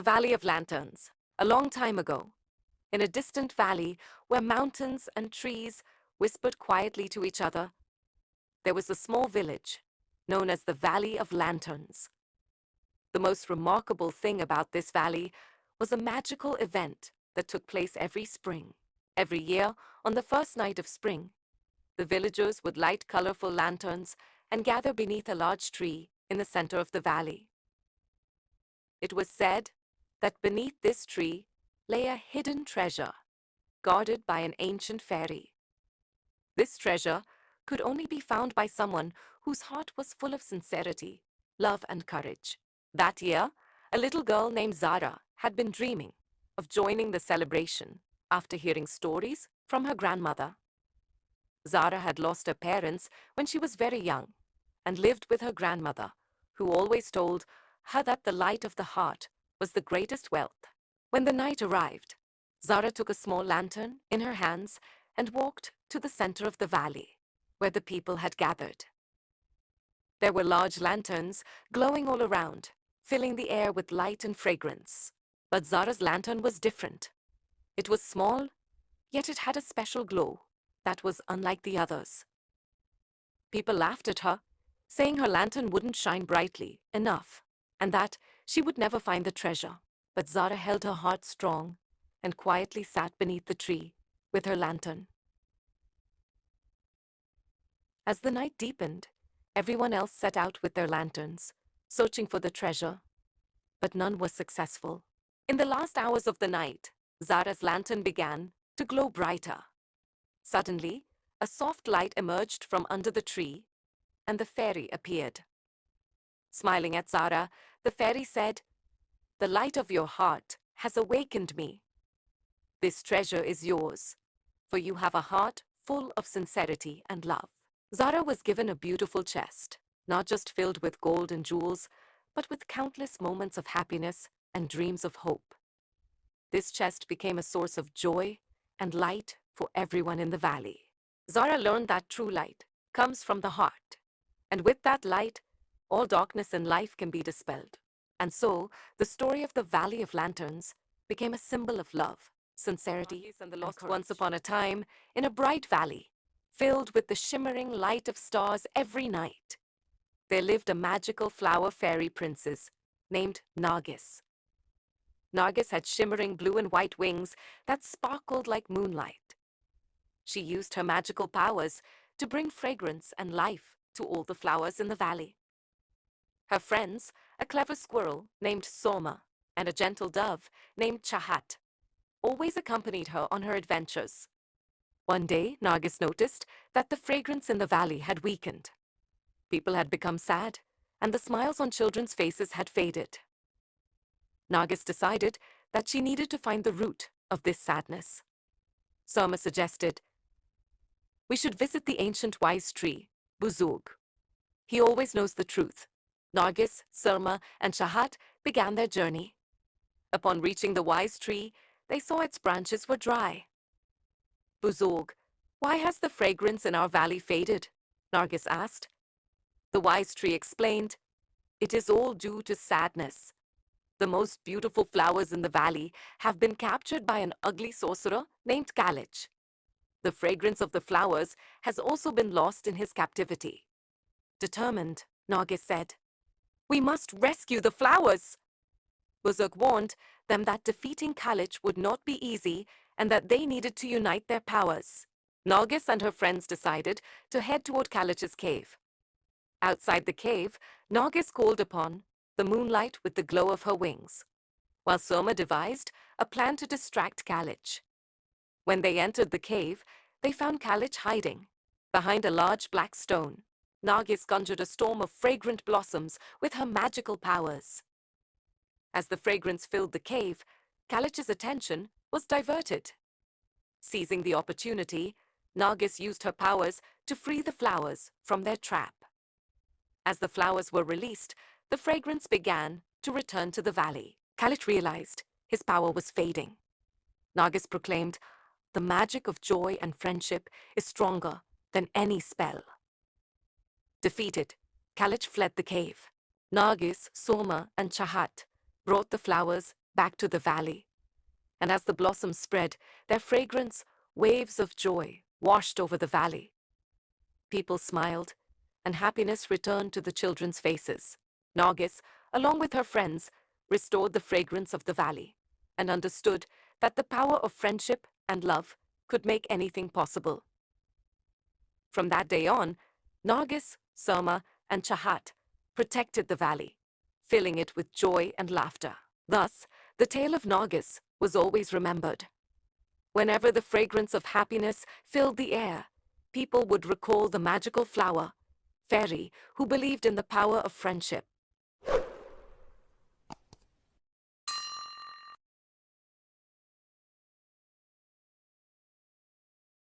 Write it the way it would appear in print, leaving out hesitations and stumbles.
Valley of Lanterns. A long time ago, in a distant valley where mountains and trees whispered quietly to each other, there was a small village known as the Valley of Lanterns. The most remarkable thing about this valley was a magical event that took place every spring. Every year, on the first night of spring, the villagers would light colorful lanterns and gather beneath a large tree in the center of the valley. It was said that beneath this tree lay a hidden treasure, guarded by an ancient fairy. This treasure could only be found by someone whose heart was full of sincerity, love, and courage. That year, a little girl named Zara had been dreaming of joining the celebration after hearing stories from her grandmother. Zara had lost her parents when she was very young and lived with her grandmother, who always told her that the light of the heart was the greatest wealth. When the night arrived, Zara took a small lantern in her hands and walked to the center of the valley, where the people had gathered. There were large lanterns glowing all around, filling the air with light and fragrance. But Zara's lantern was different. It was small, yet it had a special glow that was unlike the others. People laughed at her, saying her lantern wouldn't shine brightly enough, and that she would never find the treasure. But Zara held her heart strong and quietly sat beneath the tree with her lantern. As the night deepened, everyone else set out with their lanterns, searching for the treasure, but none was successful. In the last hours of the night, Zara's lantern began to glow brighter. Suddenly, a soft light emerged from under the tree, and the fairy appeared. Smiling at Zara, the fairy said, "The light of your heart has awakened me. This treasure is yours, for you have a heart full of sincerity and love." Zara was given a beautiful chest, not just filled with gold and jewels, but with countless moments of happiness and dreams of hope. This chest became a source of joy and light for everyone in the valley. Zara learned that true light comes from the heart, and with that light, all darkness in life can be dispelled. And so, the story of the Valley of Lanterns became a symbol of love, sincerity, and the lost once upon a time in a bright valley, filled with the shimmering light of stars every night. There lived a magical flower fairy princess named Nargis. Nargis had shimmering blue and white wings that sparkled like moonlight. She used her magical powers to bring fragrance and life to all the flowers in the valley. Her friends, a clever squirrel named Surma and a gentle dove named Chahat, always accompanied her on her adventures. One day, Nargis noticed that the fragrance in the valley had weakened. People had become sad, and the smiles on children's faces had faded. Nargis decided that she needed to find the root of this sadness. Surma suggested, "We should visit the ancient wise tree, Buzug. He always knows the truth." Nargis, Surma, and Chahat began their journey. Upon reaching the wise tree, they saw its branches were dry. "Buzug, why has the fragrance in our valley faded?" Nargis asked. The wise tree explained, "It is all due to sadness. The most beautiful flowers in the valley have been captured by an ugly sorcerer named Kalich. The fragrance of the flowers has also been lost in his captivity." Determined, Nargis said, "We must rescue the flowers." Buzug warned them that defeating Kalich would not be easy and that they needed to unite their powers. Nargis and her friends decided to head toward Kalich's cave. Outside the cave, Nargis called upon the moonlight with the glow of her wings, while Surma devised a plan to distract Kalich. When they entered the cave, they found Kalich hiding behind a large black stone. Nargis conjured a storm of fragrant blossoms with her magical powers. As the fragrance filled the cave, Kalich's attention was diverted. Seizing the opportunity, Nargis used her powers to free the flowers from their trap. As the flowers were released, the fragrance began to return to the valley. Kalich realized his power was fading. Nargis proclaimed, "The magic of joy and friendship is stronger than any spell." Defeated, Kalich fled the cave. Nargis, Surma, and Chahat brought the flowers back to the valley. And as the blossoms spread, their fragrance, waves of joy washed over the valley. People smiled, and happiness returned to the children's faces. Nargis, along with her friends, restored the fragrance of the valley and understood that the power of friendship and love could make anything possible. From that day on, Nargis, Surma, and Chahat protected the valley, filling it with joy and laughter. Thus, the tale of Nargis was always remembered. Whenever the fragrance of happiness filled the air, people would recall the magical flower, fairy who believed in the power of friendship